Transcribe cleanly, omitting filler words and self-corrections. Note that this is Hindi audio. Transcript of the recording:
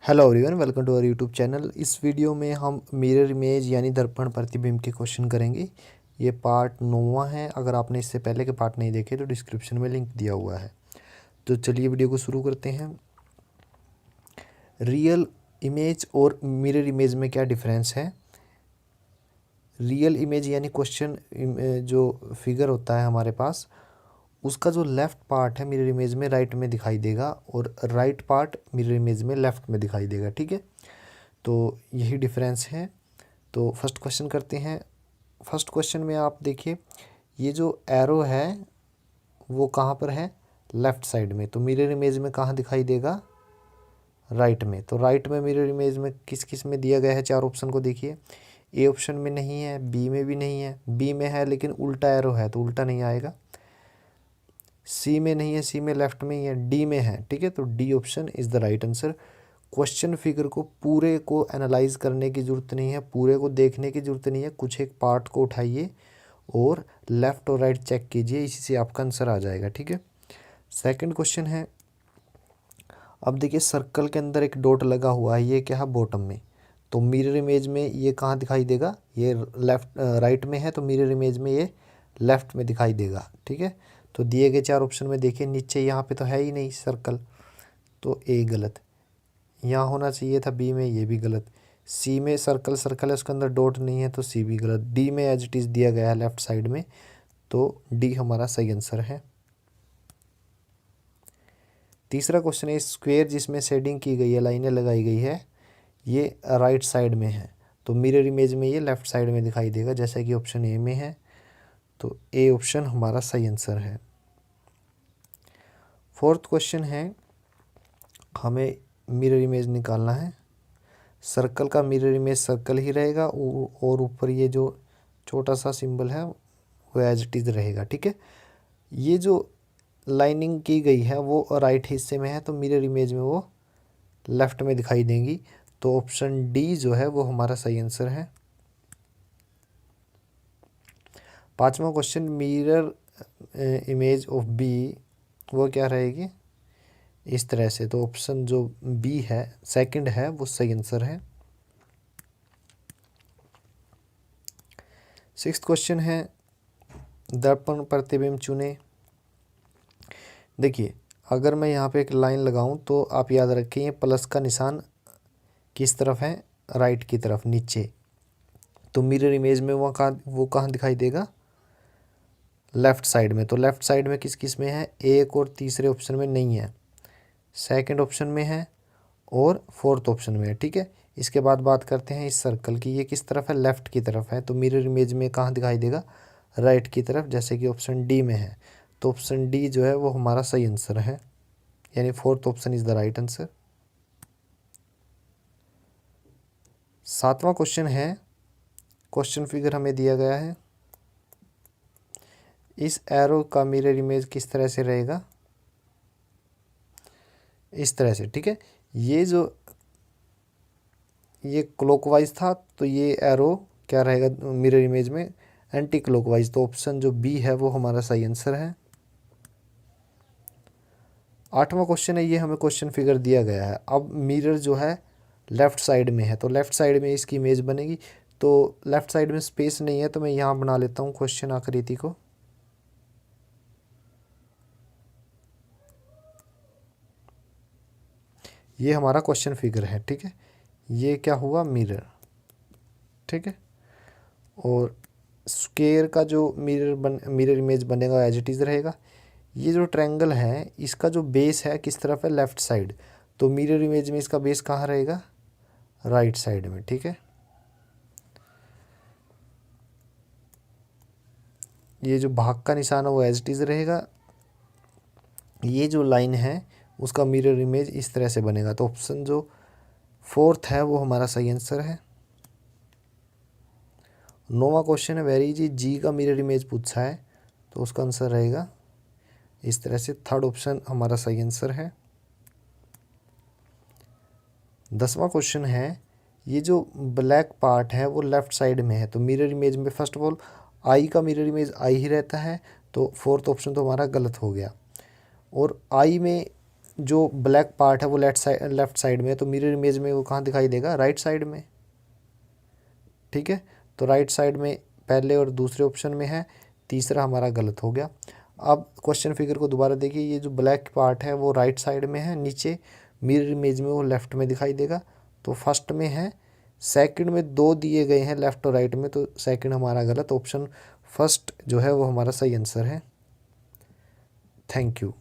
Hello everyone, welcome to our YouTube channel. इस वीडियो में हम मिरर इमेज यानी दर्पण प्रतिबिंब के क्वेश्चन करेंगे। ये पार्ट 9वां है। अगर आपने इससे पहले के पार्ट नहीं देखे तो डिस्क्रिप्शन में लिंक दिया हुआ है। तो चलिए वीडियो को शुरू करते हैं। रियल इमेज और मिरर इमेज में क्या डिफरेंस है। रियल इमेज यानी क्वेश्चन जो फिगर होता है हमारे पास, उसका जो लेफ़्ट पार्ट है मिरर इमेज में राइट में दिखाई देगा और राइट पार्ट मिरर इमेज में लेफ़्ट में दिखाई देगा। ठीक है, तो यही डिफरेंस है। तो फर्स्ट क्वेश्चन करते हैं। फर्स्ट क्वेश्चन में आप देखिए, ये जो एरो है वो कहाँ पर है, लेफ़्ट साइड में। तो मिरर इमेज में कहाँ दिखाई देगा, राइट में। तो राइट में मिरर इमेज में किस किस में दिया गया है, चार ऑप्शन को देखिए। ए ऑप्शन में नहीं है, बी में भी नहीं है, बी में है लेकिन उल्टा एरो है तो उल्टा नहीं आएगा। सी में नहीं है, सी में लेफ्ट में ही है, डी में है। ठीक है, तो D option is the right answer. Question figure को पूरे को एनालाइज करने की ज़रूरत नहीं है, पूरे को देखने की ज़रूरत नहीं है। कुछ एक पार्ट को उठाइए और लेफ़्ट और राइट चेक कीजिए, इसी से आपका आंसर आ जाएगा। ठीक है, सेकंड क्वेश्चन है। अब देखिए, सर्कल के अंदर एक डॉट लगा हुआ है, ये क्या है, बॉटम में। तो मिरर इमेज में ये कहाँ दिखाई देगा, ये लेफ्ट राइट में है, तो मिरर इमेज में ये लेफ़्ट में दिखाई देगा। ठीक है, तो दिए गए चार ऑप्शन में देखिए, नीचे यहाँ पे तो है ही नहीं सर्कल, तो ए गलत। यहाँ होना चाहिए था बी में, ये भी गलत। सी में सर्कल सर्कल है, उसके अंदर डॉट नहीं है, तो सी भी गलत। डी में एज इट इज़ दिया गया है लेफ्ट साइड में, तो डी हमारा सही आंसर है। तीसरा क्वेश्चन है, स्क्वायर जिसमें शेडिंग की गई है, लाइनें लगाई गई है, ये राइट साइड में है। तो मिरर इमेज में ये लेफ़्ट साइड में दिखाई देगा, जैसा कि ऑप्शन ए में है। तो ए ऑप्शन हमारा सही आंसर है। फोर्थ क्वेश्चन है, हमें मिरर इमेज निकालना है। सर्कल का मिरर इमेज सर्कल ही रहेगा और ऊपर ये जो छोटा सा सिंबल है वो एज इट इज़ रहेगा। ठीक है, ये जो लाइनिंग की गई है वो राइट हिस्से में है, तो मिरर इमेज में वो लेफ़्ट में दिखाई देंगी। तो ऑप्शन डी जो है वो हमारा सही आंसर है। पांचवा question, mirror image of B वो क्या रहेगी, इस तरह से। तो ऑप्शन जो बी है, सेकंड है, वो सही आंसर है। सिक्स्थ क्वेश्चन है, दर्पण प्रतिबिंब चुने। देखिए, अगर मैं यहाँ पे एक लाइन लगाऊं तो आप याद रखें, ये प्लस का निशान किस तरफ है, राइट की तरफ नीचे। तो मिरर इमेज में वो कहाँ दिखाई देगा, लेफ़्ट साइड में। तो लेफ़्ट साइड में किस किस में है, एक और तीसरे ऑप्शन में नहीं है, सेकंड ऑप्शन में है और फोर्थ ऑप्शन में है। ठीक है, इसके बाद बात करते हैं इस सर्कल की, ये किस तरफ है, लेफ़्ट की तरफ है। तो मिरर इमेज में कहाँ दिखाई देगा, राइट की तरफ, जैसे कि ऑप्शन डी में है। तो ऑप्शन डी जो है वो हमारा सही आंसर है, यानी fourth option is the right answer. सातवां क्वेश्चन है, क्वेश्चन फिगर हमें दिया गया है, इस एरो का मिरर इमेज किस तरह से रहेगा, इस तरह से। ठीक है, ये क्लॉकवाइज था, तो ये एरो क्या रहेगा मिरर इमेज में, एंटी क्लॉकवाइज। तो ऑप्शन जो बी है वो हमारा सही आंसर है। आठवां क्वेश्चन है, ये हमें क्वेश्चन फिगर दिया गया है। अब मिरर जो है लेफ़्ट साइड में है, तो लेफ़्ट साइड में इसकी इमेज बनेगी। तो लेफ़्ट साइड में स्पेस नहीं है, तो मैं यहाँ बना लेता हूँ क्वेश्चन आकृति को। ये हमारा क्वेश्चन फिगर है। ठीक है, ये क्या हुआ, मिरर। ठीक है, और स्क्वायर का जो मिरर इमेज बनेगा एज इट इज़ रहेगा। ये जो ट्रायंगल है, इसका जो बेस है किस तरफ है, लेफ़्ट साइड। तो मिरर इमेज में इसका बेस कहाँ रहेगा, राइट साइड में। ठीक है, ये जो भाग का निशान है वो एज इट इज़ रहेगा। ये जो लाइन है उसका मिरर इमेज इस तरह से बनेगा। तो ऑप्शन जो फोर्थ है वो हमारा सही आंसर है। नौवां क्वेश्चन है, वेरी जी का मिरर इमेज पूछा है, तो उसका आंसर रहेगा इस तरह से। थर्ड ऑप्शन हमारा सही आंसर है। 10वां क्वेश्चन है, ये जो ब्लैक पार्ट है वो लेफ़्ट साइड में है, तो मिरर इमेज में फर्स्ट ऑफ ऑल आई का मिरर इमेज आई ही रहता है, तो फोर्थ ऑप्शन तो हमारा गलत हो गया। और आई में जो ब्लैक पार्ट है वो लेफ्ट साइड में है, तो मिरर इमेज में वो कहाँ दिखाई देगा, राइट साइड में। ठीक है, तो राइट साइड में पहले और दूसरे ऑप्शन में है, तीसरा हमारा गलत हो गया। अब क्वेश्चन फिगर को दोबारा देखिए, ये जो ब्लैक पार्ट है वो राइट साइड में है, नीचे मिरर इमेज में वो लेफ्ट में दिखाई देगा, तो फर्स्ट में है। सेकंड में दो दिए गए हैं लेफ्ट और राइट में, तो सेकंड हमारा गलत, ऑप्शन फर्स्ट जो है वो हमारा सही आंसर है। Thank you.